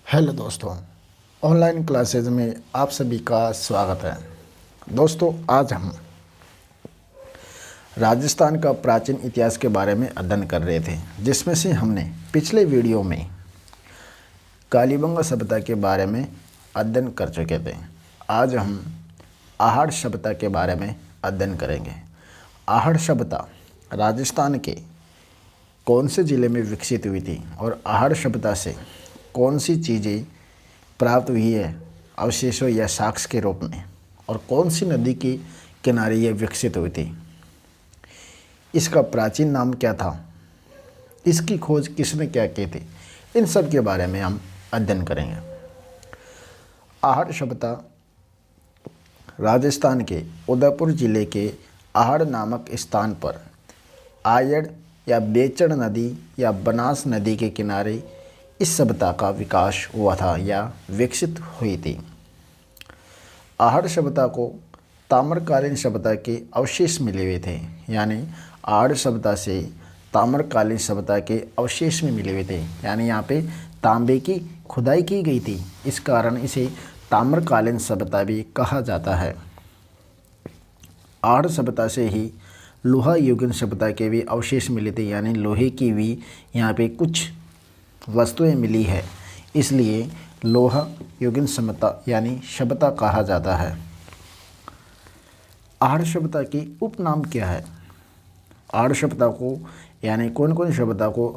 Hello दोस्तों, online classes में आप सभी का स्वागत है। दोस्तों, आज हम राजस्थान का प्राचीन इतिहास के बारे में अध्ययन कर रहे थे, जिसमें से हमने पिछले वीडियो में कालीबंगा सभ्यता के बारे में अध्ययन कर चुके थे। आज हम आहड़ सभ्यता के बारे में अध्ययन करेंगे। आहड़ सभ्यता राजस्थान के कौन से ज़िले में विकसित हुई थी और आहड़ सभ्यता से कौन सी चीज़ें प्राप्त हुई है अवशेषों या साक्ष्य के रूप में, और कौन सी नदी के किनारे ये विकसित हुई थी, इसका प्राचीन नाम क्या था, इसकी खोज किसने क्या की थी, इन सब के बारे में हम अध्ययन करेंगे। आहड़ सभ्यता राजस्थान के उदयपुर जिले के आहड़ नामक स्थान पर आयड़ या बेचड़ नदी या बनास नदी के किनारे इस सभ्यता का विकास हुआ था या विकसित हुई थी। आहड़ सभ्यता को ताम्रकालीन सभ्यता के अवशेष मिले हुए थे, यानी आहड़ सभ्यता से ताम्रकालीन सभ्यता के अवशेष में मिले हुए थे, यानी यहाँ पे तांबे की खुदाई की गई थी, इस कारण इसे ताम्रकालीन सभ्यता भी कहा जाता है। आहड़ सभ्यता से ही लोहा युगीन सभ्यता के भी अवशेष मिले थे, यानी लोहे की भी यहाँ पे कुछ वस्तुएं मिली है, इसलिए लोहा युगीन सभ्यता यानी सभ्यता कहा जाता है। आहड़ सभ्यता की उपनाम क्या है? आहड़ सभ्यता को यानी कौन कौन सभ्यता को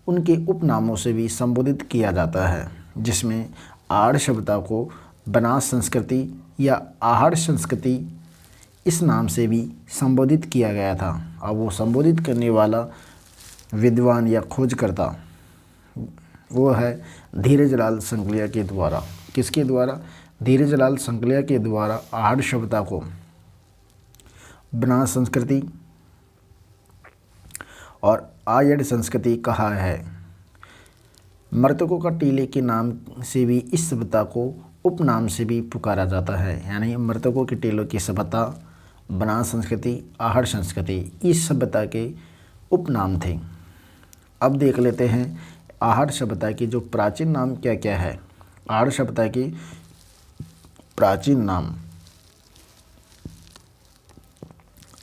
उनके उपनामों से भी संबोधित किया जाता है, जिसमें आहड़ सभ्यता को बनास संस्कृति या आहड़ संस्कृति इस नाम से भी संबोधित किया गया था। अब वो संबोधित करने वाला विद्वान या खोजकर्ता वो है धीरजलाल संगलिया के द्वारा। किसके द्वारा? धीरजलाल संगलिया के द्वारा आहड़ सभ्यता को बनास संस्कृति और आयड़ संस्कृति कहा है। मृतकों का टीले के नाम से भी इस सभ्यता को उपनाम से भी पुकारा जाता है, यानी मृतकों के टीलों की सभ्यता, बनास संस्कृति, आहड़ संस्कृति इस सभ्यता के उपनाम थे। अब देख लेते हैं आहड़ सभ्यता की जो प्राचीन नाम क्या क्या है। आहड़ सभ्यता की प्राचीन नाम,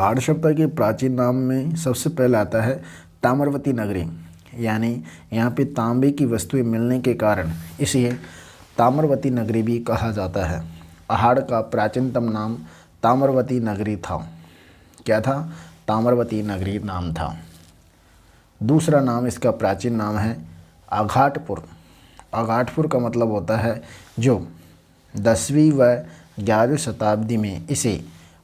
आहड़ सभ्यता के प्राचीन नाम में सबसे पहले आता है ताम्रवती नगरी, यानी यहाँ पे तांबे की वस्तुएं मिलने के कारण इसे ताम्रवती नगरी भी कहा जाता है। आहड़ का प्राचीनतम नाम ताम्रवती नगरी था। क्या था? ताम्रवती नगरी नाम था। दूसरा नाम इसका प्राचीन नाम है आघाटपुर। आघाटपुर का मतलब होता है जो 10वीं व 11वीं शताब्दी में इसे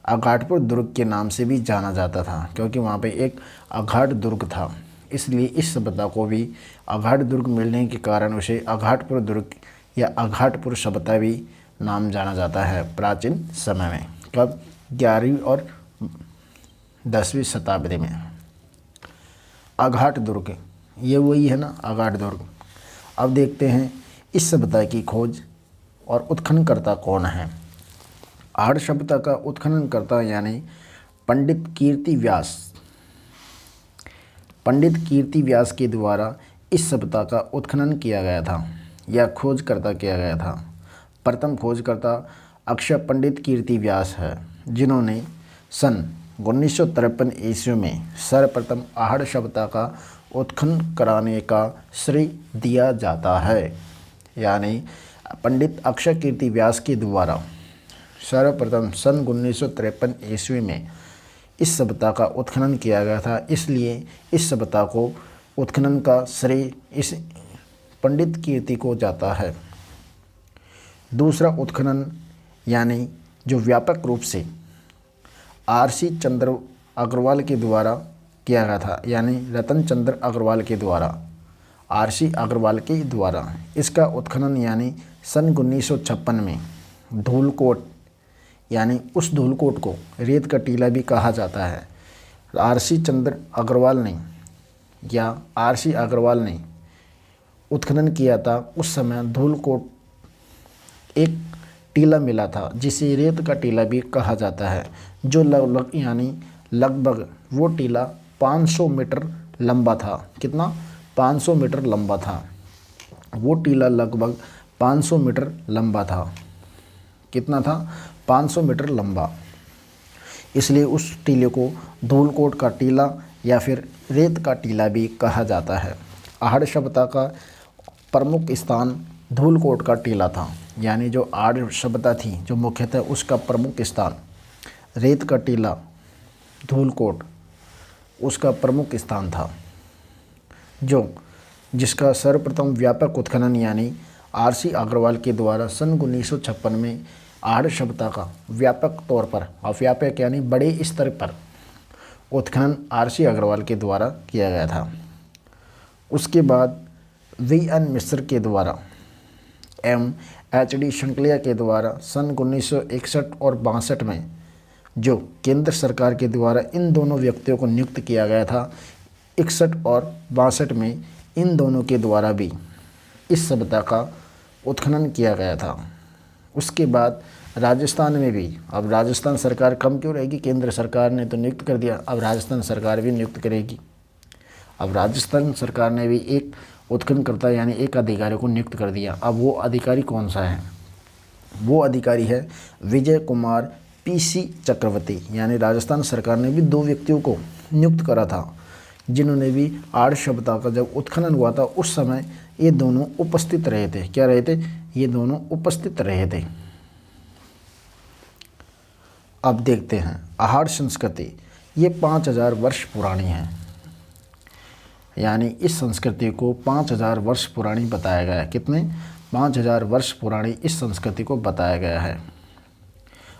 आघाटपुर दुर्ग के नाम से भी जाना जाता था, क्योंकि वहाँ पे एक आघाट दुर्ग था, इसलिए इस सभ्यता को भी आघाट दुर्ग मिलने के कारण उसे आघाटपुर दुर्ग या आघाटपुर सभ्यता भी नाम जाना जाता है प्राचीन समय में। कब? 11वीं और 10वीं शताब्दी में। आघाट दुर्ग ये वही है ना, आघाट दुर्ग। अब देखते हैं इस सभ्यता की खोज और उत्खननकर्ता कौन है। आहड़ सभ्यता का उत्खननकर्ता यानी पंडित कीर्ति व्यास। पंडित कीर्ति व्यास के द्वारा इस सभ्यता का उत्खनन किया गया था या खोजकर्ता किया गया था। प्रथम खोजकर्ता अक्षय पंडित कीर्ति व्यास है, जिन्होंने सन 1953 ईस्वी में सर्वप्रथम आहड़ सभ्यता का उत्खनन कराने का श्रेय दिया जाता है। यानी पंडित अक्षय कीर्ति व्यास के द्वारा सर्वप्रथम सन 1953 ईस्वी में इस सभ्यता का उत्खनन किया गया था, इसलिए इस सभ्यता को उत्खनन का श्रेय इस पंडित कीर्ति को जाता है। दूसरा उत्खनन यानी जो व्यापक रूप से आर.सी. चंद्र अग्रवाल के द्वारा किया गया था, यानी रतन चंद्र अग्रवाल के द्वारा, आर.सी. अग्रवाल के द्वारा इसका उत्खनन यानी सन 1956 में धूलकोट, यानी उस धूलकोट को रेत का टीला भी कहा जाता है, आर.सी. चंद्र अग्रवाल ने या आर.सी. अग्रवाल ने उत्खनन किया था। उस समय धूलकोट एक टीला मिला था जिसे रेत का टीला भी कहा जाता है, जो लगभग वो टीला 500 मीटर लंबा था। कितना? 500 मीटर लंबा था। वो टीला लगभग 500 मीटर लंबा था। कितना था? 500 मीटर लंबा। इसलिए उस टीले को धूलकोट का टीला या फिर रेत का टीला भी कहा जाता है। आहड़ सभ्यता का प्रमुख स्थान धूलकोट का टीला था। यानी जो आहड़ सभ्यता थी जो मुख्यतः उसका प्रमुख स्थान रेत का टीला धूलकोट उसका प्रमुख स्थान था, जिसका सर्वप्रथम व्यापक उत्खनन यानी आरसी अग्रवाल के द्वारा सन 1956 में आहड़ सभ्यता का व्यापक तौर पर व्यापक यानी बड़े स्तर पर उत्खनन आरसी अग्रवाल के द्वारा किया गया था। उसके बाद VN मिश्र के द्वारा MHD शंकलिया के द्वारा सन 1961 और 62 में जो केंद्र सरकार के द्वारा इन दोनों व्यक्तियों को नियुक्त किया गया था, 61 और 62 में इन दोनों के द्वारा भी इस सभ्यता का उत्खनन किया गया था। उसके बाद राजस्थान में भी, अब राजस्थान सरकार कम क्यों रहेगी, केंद्र सरकार ने तो नियुक्त कर दिया, अब राजस्थान सरकार भी नियुक्त करेगी। अब राजस्थान सरकार ने भी एक उत्खननकर्ता यानी एक अधिकारी को नियुक्त कर दिया। अब वो अधिकारी कौन सा है? वो अधिकारी है विजय कुमार PC चक्रवर्ती। यानी राजस्थान सरकार ने भी 2 व्यक्तियों को नियुक्त करा था जिन्होंने भी आहड़ सभ्यता का जब उत्खनन हुआ था उस समय ये दोनों उपस्थित रहे थे। क्या रहे थे? ये दोनों उपस्थित रहे थे। अब देखते हैं आहड़ संस्कृति, ये 5000 वर्ष पुरानी है। यानी इस संस्कृति को 5000 वर्ष पुरानी बताया गया है। कितने? 5000 वर्ष पुरानी इस संस्कृति को बताया गया है।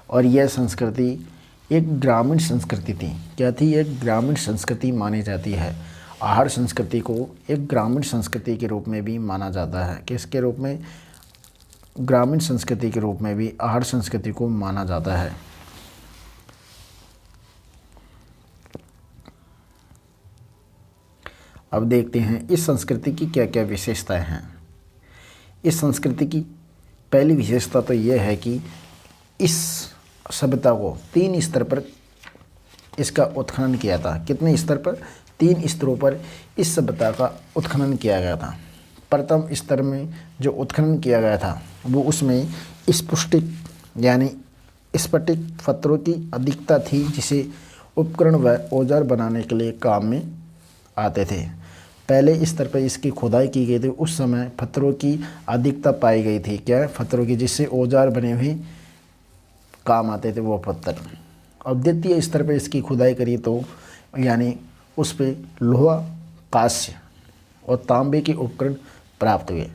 और यह संस्कृति एक ग्रामीण संस्कृति थी। क्या थी? एक ग्रामीण संस्कृति मानी जाती है। आहड़ संस्कृति को एक ग्रामीण संस्कृति के रूप में भी माना जाता है। किसके रूप में? ग्रामीण संस्कृति के रूप में भी आहड़ संस्कृति को माना जाता है। अब देखते हैं इस संस्कृति की क्या क्या विशेषताएं हैं। इस संस्कृति की पहली विशेषता तो यह है कि इस सभ्यता को 3 स्तर पर इसका उत्खनन किया था। कितने स्तर पर? 3 स्तरों पर इस सभ्यता का उत्खनन किया गया था। प्रथम स्तर में जो उत्खनन किया गया था वो उसमें स्फुटिक यानी स्फटिक पत्थरों की अधिकता थी जिसे उपकरण व औजार बनाने के लिए काम में आते थे। पहले स्तर पर इसकी खुदाई की गई थी, उस समय पत्थरों की अधिकता पाई गई थी। क्या? पत्थरों की, जिससे औजार बने हुए काम आते थे वो पत्थर। अब द्वितीय स्तर पर इसकी खुदाई करी तो यानी उस पर लोहा, कांस्य और तांबे के उपकरण प्राप्त हुए।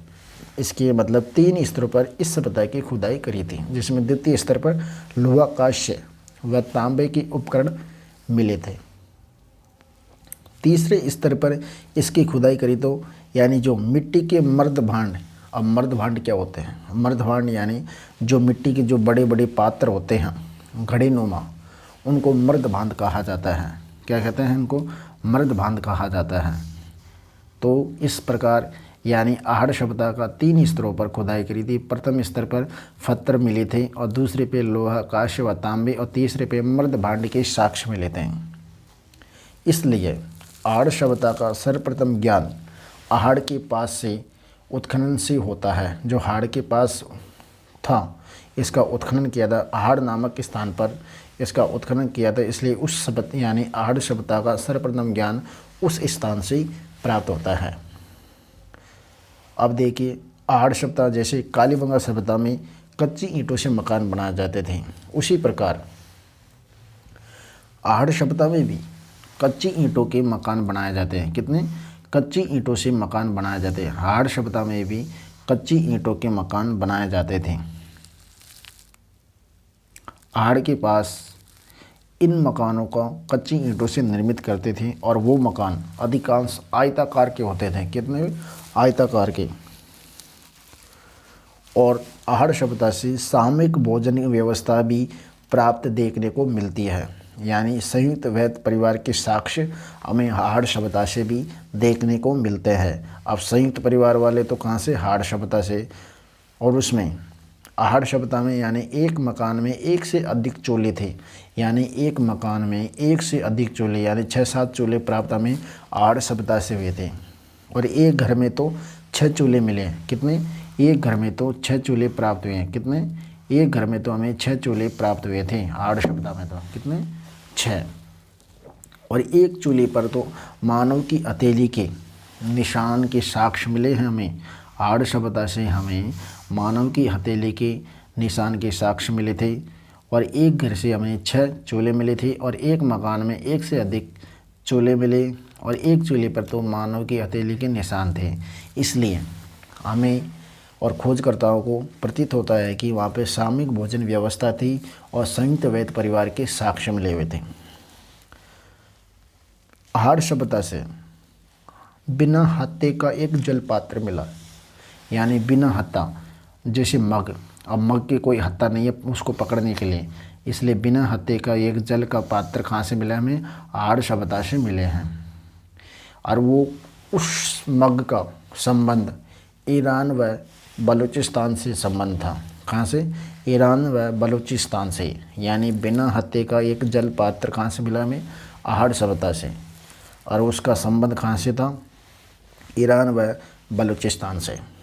इसके मतलब 3 स्तरों पर इस सभ्यता की खुदाई करी थी, जिसमें द्वितीय स्तर पर लोहा, कांस्य व तांबे के उपकरण मिले थे। तीसरे स्तर पर इसकी खुदाई करी तो यानी जो मिट्टी के मर्द भांड। अब मर्द भांड क्या होते हैं? मर्द भांड यानी जो मिट्टी के जो बड़े बड़े पात्र होते हैं घड़ेनुमा, उनको मर्द भांड कहा जाता है। क्या कहते हैं? उनको मर्द भांड कहा जाता है। तो इस प्रकार यानी आहड़ सभ्यता का 3 स्तरों पर खुदाई करी थी। प्रथम स्तर पर पत्थर मिले थे और दूसरे पे लोहा, कांस्य व तांबे और तीसरे पे मर्द भांड के साक्ष्य मिले थे। इसलिए आहड़ सभ्यता का सर्वप्रथम ज्ञान आहड़ के पास से उत्खनन से होता है। जो आहड़ के पास था इसका उत्खनन किया था, आहड़ नामक स्थान पर इसका उत्खनन किया था। इसलिए उस सभ्यता यानी आहड़ सभ्यता का सर्वप्रथम ज्ञान उस स्थान से प्राप्त होता है। अब देखिए आहड़ सभ्यता जैसे कालीबंगा सभ्यता में कच्ची ईंटों से मकान बनाए जाते थे, उसी प्रकार आहड़ सभ्यता में भी कच्ची ईंटों के मकान बनाए जाते हैं। कितने? कच्ची ईंटों से मकान बनाए जाते हैं। आहड़ सभ्यता में भी कच्ची ईंटों के मकान बनाए जाते थे। आहड़ के पास इन मकानों को कच्ची ईंटों से निर्मित करते थे और वो मकान अधिकांश आयताकार के होते थे। कितने? आयताकार के। और आहड़ सभ्यता से सामूहिक भोजन व्यवस्था भी प्राप्त देखने को मिलती है। यानी संयुक्त वैध परिवार के साक्ष्य हमें आहड़ सभ्यता से भी देखने को मिलते हैं। अब संयुक्त परिवार वाले तो कहाँ से? आहड़ सभ्यता से। और उसमें आहड़ सभ्यता में यानी एक मकान में 1 से अधिक चूल्हे थे। यानी एक मकान में 1 से अधिक चूल्हे यानी 6-7 चूल्हे प्राप्त हमें आहड़ सभ्यता से हुए थे। और एक घर में तो 6 चूल्हे मिले। कितने? एक घर में तो 6 चूल्हे प्राप्त हुए हैं। कितने? एक घर में तो हमें 6 चूल्हे प्राप्त हुए थे। आड़ शब्दा में तो कितने? 6। और एक चूल्हे पर तो मानव की हथेली के निशान के साक्ष्य मिले हैं हमें। आड़ शब्दा से हमें मानव की हथेली के निशान के साक्ष्य मिले थे। और एक घर से हमें 6 चूल्हे मिले थे और एक मकान में एक से अधिक चूल्हे मिले और एक चूल्हे पर तो मानव की हथेली के निशान थे। इसलिए हमें और खोजकर्ताओं को प्रतीत होता है कि वहाँ पे सामूहिक भोजन व्यवस्था थी और संयुक्त वैध परिवार के साक्ष्य मिले हुए थे। आहार सभ्यता से बिना हत्थे का एक जल पात्र मिला, यानी बिना हत्था, जैसे मग, अब मग के कोई हत्था नहीं है उसको पकड़ने के लिए, इसलिए बिना हत्थे का एक जल का पात्र कहाँ से मिला? हमें आहार सभ्यता से मिले हैं। और वो उस मग का संबंध ईरान व बलूचिस्तान से संबंध था। कहाँ से? ईरान व बलूचिस्तान से। यानी बिना हत्थे का एक जल पात्र कहाँ से मिला हमें? आहार सभ्यता से। और उसका संबंध कहाँ से था? ईरान व बलूचिस्तान से।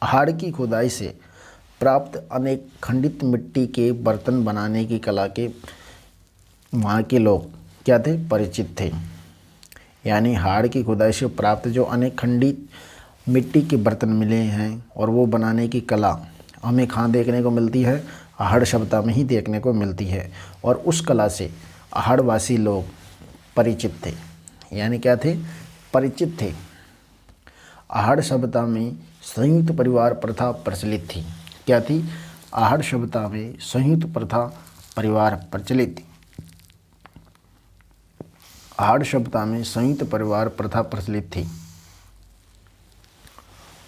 आहार की खुदाई से प्राप्त अनेक खंडित मिट्टी के बर्तन बनाने की कला के वहाँ के लोग क्या थे? परिचित थे। यानी हाड़ की खुदाई से प्राप्त जो अनेक खंडित मिट्टी के बर्तन मिले हैं और वो बनाने की कला हमें कहाँ देखने को मिलती है? आहार सभ्यता में ही देखने को मिलती है। और उस कला से आहारवासी लोग परिचित थे। यानी क्या थे? परिचित थे। आहार सभ्यता में संयुक्त परिवार प्रथा प्रचलित थी। क्या थी? आहार सभ्यता में संयुक्त प्रथा परिवार प्रचलित थी। आहार सभ्यता में संयुक्त परिवार प्रथा प्रचलित थी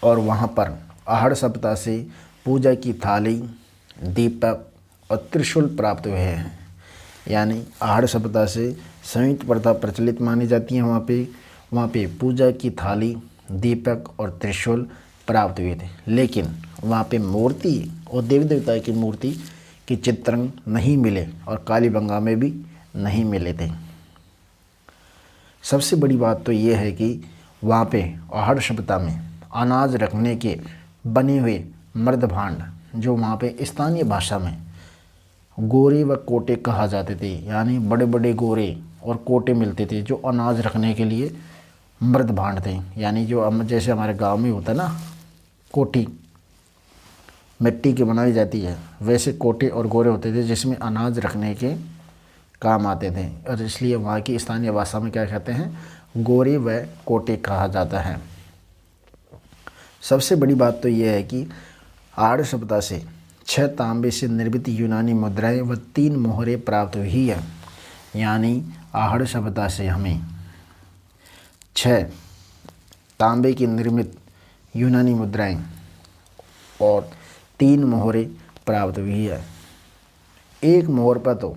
और वहाँ पर आहार सभ्यता से पूजा की थाली, दीपक और त्रिशूल प्राप्त हुए हैं। यानी आहार सभ्यता से संयुक्त प्रथा प्रचलित मानी जाती है। वहाँ पे पूजा की थाली, दीपक और त्रिशूल प्राप्त हुए थे। लेकिन वहाँ पे मूर्ति और देवी देवता की मूर्ति के चित्रण नहीं मिले और कालीबंगा में भी नहीं मिले थे। सबसे बड़ी बात तो ये है कि वहाँ पे आहार सभ्यता में अनाज रखने के बने हुए मर्द भांड, जो वहाँ पे स्थानीय भाषा में गोरे व कोटे कहा जाते थे, यानी बड़े बड़े गोरे और कोटे मिलते थे जो अनाज रखने के लिए मर्द भांड थे। यानी जो जैसे हमारे गांव में होता है ना, कोठी मिट्टी की बनाई जाती है, वैसे कोटे और गोरे होते थे जिसमें अनाज रखने के काम आते थे। और इसलिए वहाँ की स्थानीय भाषा में क्या कहते हैं? गोरे व कोटे कहा जाता है। सबसे बड़ी बात तो यह है कि आहार सभ्यता से 6 तांबे से निर्मित यूनानी मुद्राएं व 3 मोहरें प्राप्त हुई है। यानी आहार सभ्यता से हमें 6 तांबे की निर्मित यूनानी मुद्राएं और 3 मोहरें प्राप्त हुई है। एक मोहर पर तो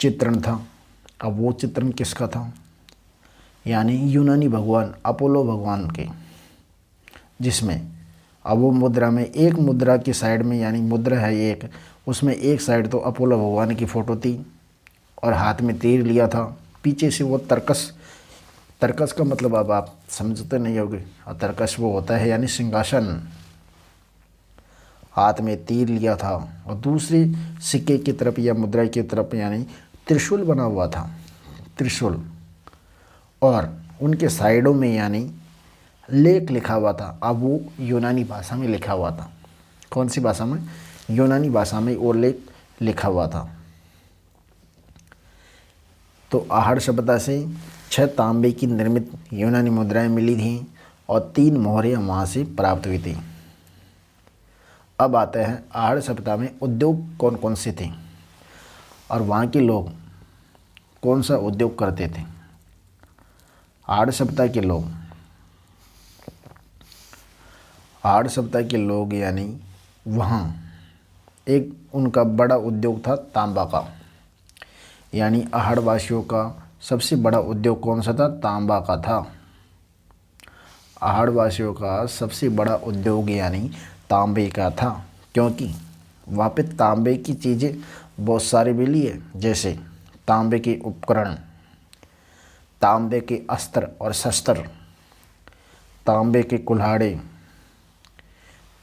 चित्रण था। अब वो चित्रण किसका था? यानी यूनानी भगवान अपोलो भगवान के, जिसमें अब वो मुद्रा में एक मुद्रा की साइड में, यानी मुद्रा है एक, उसमें एक साइड तो अपोलो भगवान की फ़ोटो थी और हाथ में तीर लिया था। पीछे से वो तरकस का मतलब अब आप समझते नहीं होगे। और तरकस वो होता है यानी सिंहासन, हाथ में तीर लिया था। और दूसरी सिक्के की तरफ या मुद्रा की तरफ यानी त्रिशूल बना हुआ था, त्रिशूल। और उनके साइडों में यानी लेख लिखा हुआ था। अब वो यूनानी भाषा में लिखा हुआ था। कौन सी भाषा में? यूनानी भाषा में वो लेख लिखा हुआ था। तो आहार सभ्यता से 6 तांबे की निर्मित यूनानी मुद्राएं मिली थीं और 3 मोहरें वहाँ से प्राप्त हुई थी। अब आते हैं आहार सभ्यता में उद्योग कौन कौन से थे और वहाँ के लोग कौन सा उद्योग करते थे। आहार सभ्यता के लोग यानी वहाँ एक उनका बड़ा उद्योग था तांबा का। यानी आहारवासियों का सबसे बड़ा उद्योग कौन सा था? तांबा का था। आहारवासियों का सबसे बड़ा उद्योग यानी तांबे का था, क्योंकि वहाँ पे तांबे की चीज़ें बहुत सारी मिली है, जैसे तांबे के उपकरण, तांबे के अस्त्र और शस्त्र, तांबे के कुल्हाड़े,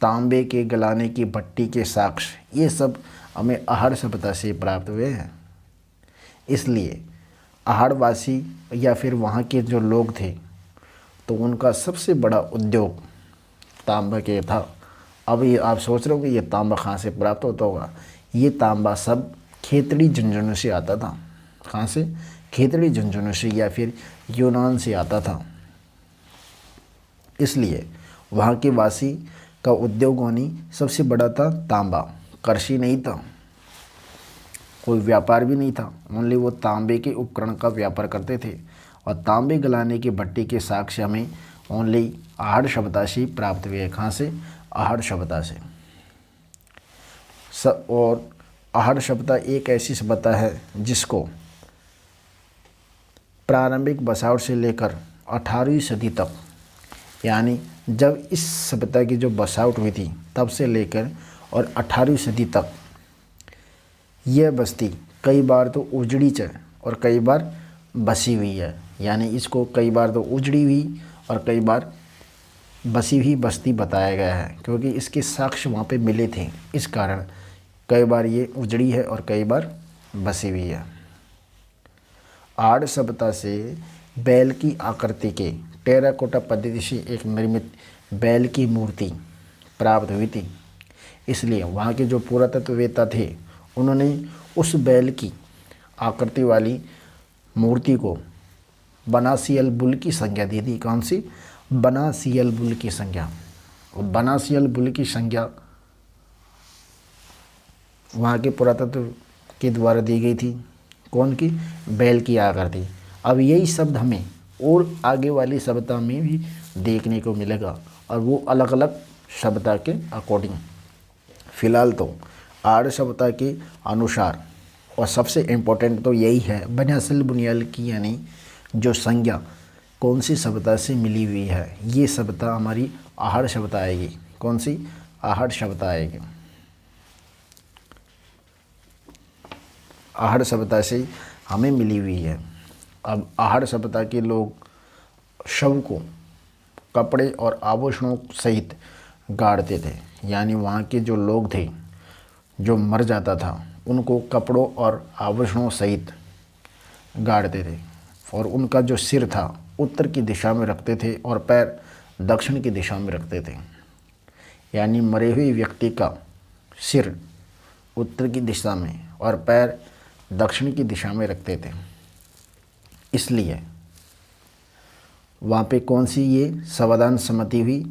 तांबे के गलाने की भट्टी के साक्ष्य, ये सब हमें आहड़ सभ्यता से प्राप्त हुए हैं। इसलिए आहड़वासी या फिर वहाँ के जो लोग थे तो उनका सबसे बड़ा उद्योग तांबा के था। अब ये आप सोच रहे हो कि ये तांबा कहाँ से प्राप्त होता होगा। ये तांबा सब खेतड़ी झुंझुनू से आता था। कहाँ से? खेतड़ी झुंझुनू से या फिर यूनान से आता था। इसलिए वहाँ के वासी का उद्योग वानी सबसे बड़ा था तांबा। कृषि नहीं था, कोई व्यापार भी नहीं था, ओनली वो तांबे के उपकरण का व्यापार करते थे। और तांबे गलाने की भट्टी के साक्ष्य हमें ओनली आहड़ सभ्यता से प्राप्त हुए। कहाँ से? आहड़ सभ्यता से। और आहड़ सभ्यता एक ऐसी सभ्यता है जिसको प्रारंभिक बसावट से लेकर 18वीं सदी तक, यानी जब इस सभ्यता की जो बसावट हुई थी तब से लेकर और 18वीं सदी तक यह बस्ती कई बार तो उजड़ी च और कई बार बसी हुई है। यानी इसको कई बार तो उजड़ी हुई और कई बार बसी हुई बस्ती बताया गया है, क्योंकि इसके साक्ष्य वहाँ पे मिले थे। इस कारण कई बार ये उजड़ी है और कई बार बसी हुई है। आहड़ सभ्यता से बैल की आकृति के टेराकोटा पद्धति से एक निर्मित बैल की मूर्ति प्राप्त हुई थी। इसलिए वहाँ के जो पुरातत्ववेत्ता थे उन्होंने उस बैल की आकृति वाली मूर्ति को बनासियल बुल की संज्ञा दी थी। कौन सी? बनासियल बुल की संज्ञा। और बनासियल बुल की संज्ञा वहाँ के पुरातत्व के द्वारा दी गई थी। कौन की? बैल की आकृति। अब यही शब्द हमें और आगे वाली सभ्यता में भी देखने को मिलेगा, और वो अलग अलग सभ्यता के अकॉर्डिंग। फिलहाल तो आहड़ सभ्यता के अनुसार, और सबसे इम्पोर्टेंट तो यही है बनासियल बुनियाल की, यानी जो संज्ञा कौन सी सभ्यता से मिली हुई है, ये सभ्यता हमारी आहड़ सभ्यता आएगी। कौन सी? आहड़ सभ्यता आएगी। आहड़ सभ्यता से हमें मिली हुई है। अब आहड़ सभ्यता के लोग शव को कपड़े और आभूषणों सहित गाड़ते थे। यानी वहाँ के जो लोग थे, जो मर जाता था, उनको कपड़ों और आभूषणों सहित गाड़ते थे। और उनका जो सिर था उत्तर की दिशा में रखते थे और पैर दक्षिण की दिशा में रखते थे। यानी मरे हुए व्यक्ति का सिर उत्तर की दिशा में और पैर दक्षिण की दिशा में रखते थे। इसलिए वहाँ पे कौन सी ये सावधान सम्मति हुई।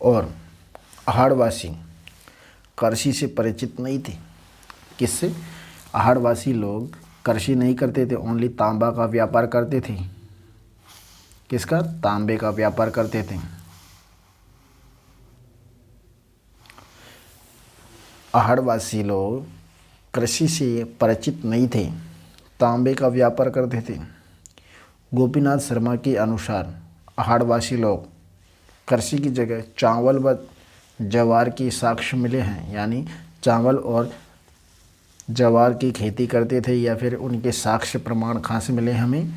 और आहड़वासी कृषि से परिचित नहीं थे। किससे? आहड़वासी लोग कृषि नहीं करते थे, ओनली तांबा का व्यापार करते थे। किसका? तांबे का व्यापार करते थे। आहड़वासी लोग कृषि से परिचित नहीं थे, तांबे का व्यापार करते थे। गोपीनाथ शर्मा के अनुसार आहड़वासी लोग कृषि की जगह चावल व ज्वार की साक्ष्य मिले हैं। यानी चावल और ज्वार की खेती करते थे, या फिर उनके साक्ष्य प्रमाण कहाँ से मिले हमें?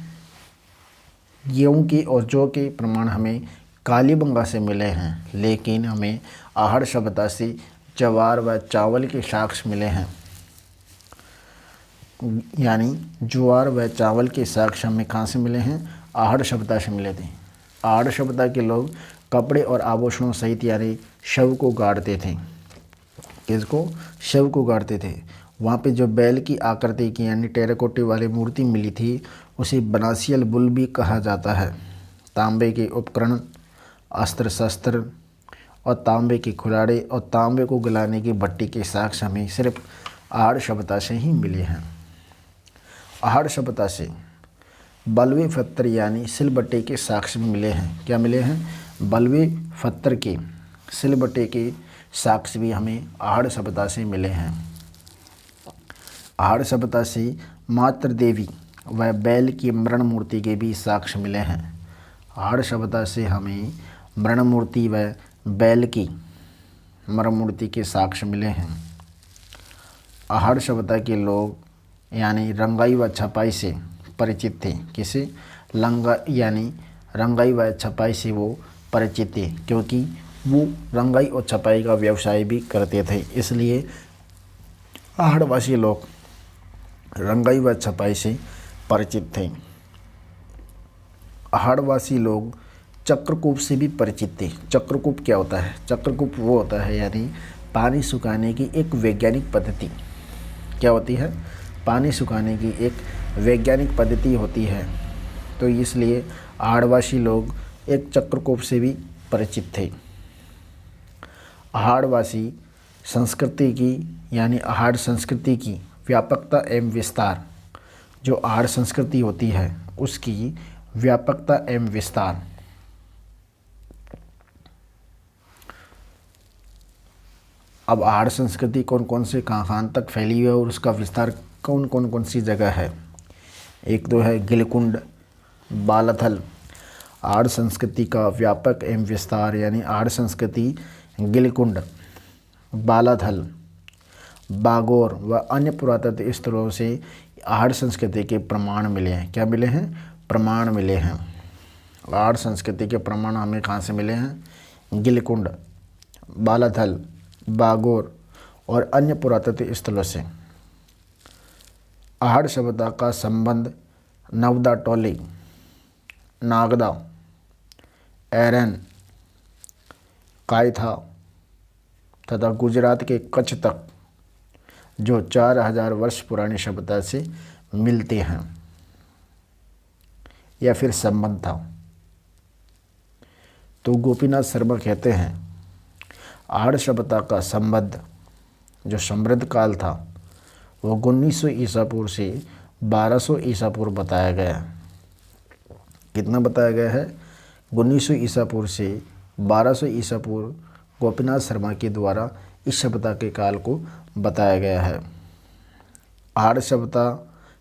गेहूँ के और जौ के प्रमाण हमें कालीबंगा से मिले हैं, लेकिन हमें आहड़ सभ्यता से ज्वार व चावल के साक्ष्य मिले हैं। यानी ज्वार व चावल के साक्ष्य हमें कहाँ से मिले हैं? आहड़ सभ्यता से मिले थे। आहड़ सभ्यता के लोग कपड़े और आभूषणों सहित यानी शव को गाड़ते थे। किसको? शव को गाड़ते थे। वहाँ पे जो बैल की आकृति की यानी टेराकोटे वाली मूर्ति मिली थी उसे बनासियल बुल भी कहा जाता है। तांबे के उपकरण, अस्त्र शस्त्र और तांबे के कुल्हाड़े और तांबे को गलाने की भट्टी के साक्ष्य हमें सिर्फ आहड़ सभ्यता से ही मिले हैं। आहड़ सभ्यता से बलवे पत्थर यानी सिलबट्टे के साक्ष्य मिले हैं। क्या मिले हैं? बलवे पत्थर के सिलबट्टे के साक्ष्य भी हमें आहड़ सभ्यता से मिले हैं। आहड़ सभ्यता से मातृ देवी व बैल की मरण मूर्ति के भी साक्ष्य मिले हैं। आहड़ सभ्यता से हमें मरण मूर्ति व बैल की मरण मूर्ति के साक्ष्य मिले हैं। आहड़ सभ्यता के लोग यानी रंगाई व छपाई से परिचित थे। किसे? यानी रंगाई व छपाई से वो परिचित थे, क्योंकि वो रंगाई और छपाई का व्यवसाय भी करते थे। इसलिए आहड़वासी लोग रंगाई व छपाई से परिचित थे। आहड़वासी लोग चक्रकूप से भी परिचित थे। चक्रकूप क्या होता है? चक्रकूप वो होता है यानी पानी सुखाने की एक वैज्ञानिक पद्धति। क्या होती है? पानी सुखाने की एक वैज्ञानिक पद्धति होती है। तो इसलिए आहड़वासी लोग एक चक्रकूप से भी परिचित थे। आहड़वासी संस्कृति की यानी आहड़ संस्कृति की व्यापकता एवं विस्तार, जो आहड़ संस्कृति होती है उसकी व्यापकता एवं विस्तार। अब आहड़ संस्कृति कौन कौन से कहाँ तक फैली हुई है और उसका विस्तार कौन सी जगह है? एक तो है गिलकुंड, बालाथल। आहड़ संस्कृति का व्यापक एवं विस्तार यानी आहड़ संस्कृति गिलकुंड, बालाथल, बागोर व अन्य पुरातत्व स्थलों से आहड़ संस्कृति के प्रमाण मिले हैं। क्या मिले हैं? प्रमाण मिले हैं। आहड़ संस्कृति के प्रमाण हमें कहाँ से मिले हैं? गिलकुंड, बालाथल, बागोर और अन्य पुरातत्व स्थलों से। आहड़ सभ्यता का संबंध नवदा टोली, नागदा, एरन, कायथा तथा गुजरात के कच्छ तक जो 4000 वर्ष पुरानी सभ्यता से मिलते हैं या फिर संबंध था। तो गोपीनाथ शर्मा कहते हैं आहड़ सभ्यता का संबंध जो समृद्ध काल था वो 1900 ईसा पूर्व से 1200 ईसा पूर्व बताया गया। कितना बताया गया है? 1900 ईसा पूर्व से 1200 ईसा पूर्व गोपीनाथ शर्मा के द्वारा इस सभ्यता के काल को बताया गया है। आहड़ सभ्यता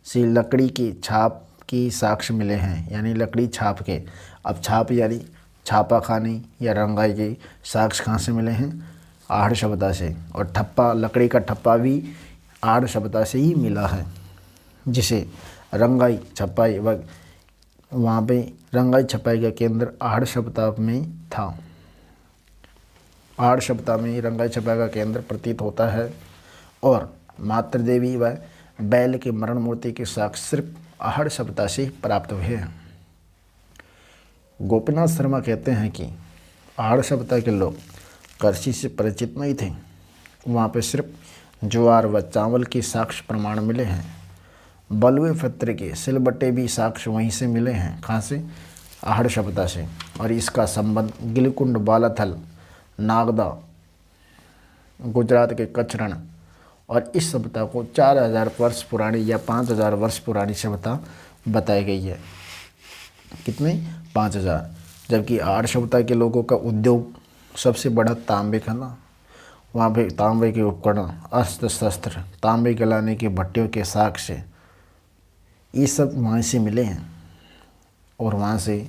से लकड़ी की छाप की साक्ष्य मिले हैं, यानी लकड़ी छाप के। अब छाप यानी छापा खाने या रंगाई के साक्ष्य कहाँ से मिले हैं? आहड़ सभ्यता से। और ठप्पा, लकड़ी का ठप्पा भी आहड़ सभ्यता से ही मिला है, जिसे रंगाई छपाई व वहाँ पे रंगाई छपाई का केंद्र आहड़ सभ्यता में था। आहड़ सभ्यता में रंगाई छपाई का केंद्र प्रतीत होता है और मातृ देवी व बैल के मरण मूर्ति के साक्ष्य सिर्फ आहड़ सभ्यता से प्राप्त हुए हैं। गोपीनाथ शर्मा कहते हैं कि आहड़ सभ्यता के लोग कृषि से परिचित नहीं थे। वहाँ पे सिर्फ ज्वार व चावल के साक्ष्य प्रमाण मिले हैं। बलुए पत्र के सिलबट्टे भी साक्ष्य वहीं से मिले हैं। कहाँ से? आहड़ सभ्यता से। और इसका संबंध गिलकुंड, बालाथल, नागदा, गुजरात के कच्छ रण और इस सभ्यता को 4000 वर्ष पुरानी या 5000 वर्ष पुरानी सभ्यता बताई गई है। कितने? 5000। जबकि आहड़ सभ्यता के लोगों का उद्योग सबसे बड़ा तांबे का ना, वहाँ पे तांबे के उपकरण, अस्त्र शस्त्र, तांबे गलाने के भट्टियों के साक्ष्य, ये सब वहाँ से मिले हैं। और वहाँ से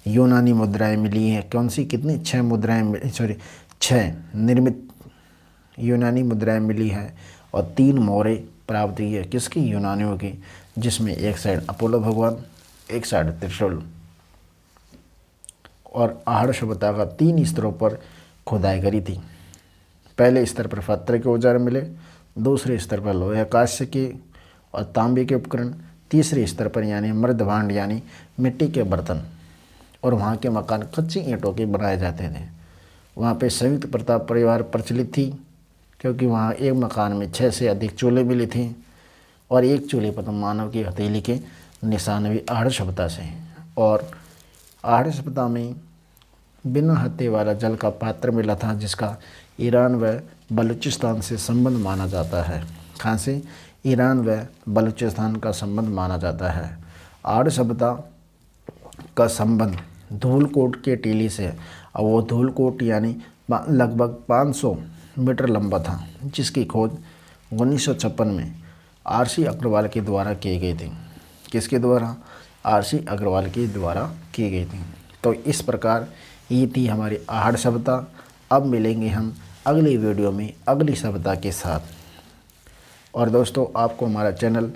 यूनानी मुद्राएं मिली हैं। कौन सी? कितनी? 6 मुद्राएं, 6 निर्मित यूनानी मुद्राएं मिली हैं और 3 मोहरें प्राप्त हुई है। किसकी? यूनानियों की, जिसमें एक साइड अपोलो भगवान, एक साइड त्रिशूल। और आहड़ सभ्यता का 3 स्तरों पर खुदाई करी थी। पहले स्तर पर पत्थर के औजार मिले, दूसरे स्तर पर लोहे कांस्य के और तांबे के उपकरण, तीसरे स्तर पर यानी मृद भांड यानी मिट्टी के बर्तन। और वहाँ के मकान कच्ची ईंटों के बनाए जाते थे। वहाँ पे संयुक्त प्रथा परिवार प्रचलित थी, क्योंकि वहाँ एक मकान में 6 से अधिक चूल्हे मिली थी और एक चूल्हे पर मानव की हथेली के निशान भी आहड़ सभ्यता से। और आहड़ सभ्यता में बिना हत्थे वाला जल का पात्र मिला था, जिसका ईरान व बलूचिस्तान से संबंध माना जाता है। कहाँ से? ईरान व बलूचिस्तान का संबंध माना जाता है। आहड़ सभ्यता का संबंध धूलकोट के टीले से है। और वो धूलकोट यानी लगभग 500 मीटर लंबा था, जिसकी खोज 1956 में आर.सी. अग्रवाल के द्वारा की गई थी। किसके द्वारा? आर.सी. अग्रवाल के द्वारा की गई थी। तो इस प्रकार ये थी हमारी आहड़ सभ्यता। अब मिलेंगे हम अगली वीडियो में अगली सभ्यता के साथ। और दोस्तों, आपको हमारा चैनल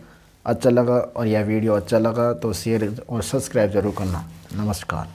अच्छा लगा और यह वीडियो अच्छा लगा तो शेयर और सब्सक्राइब ज़रूर करना। नमस्कार।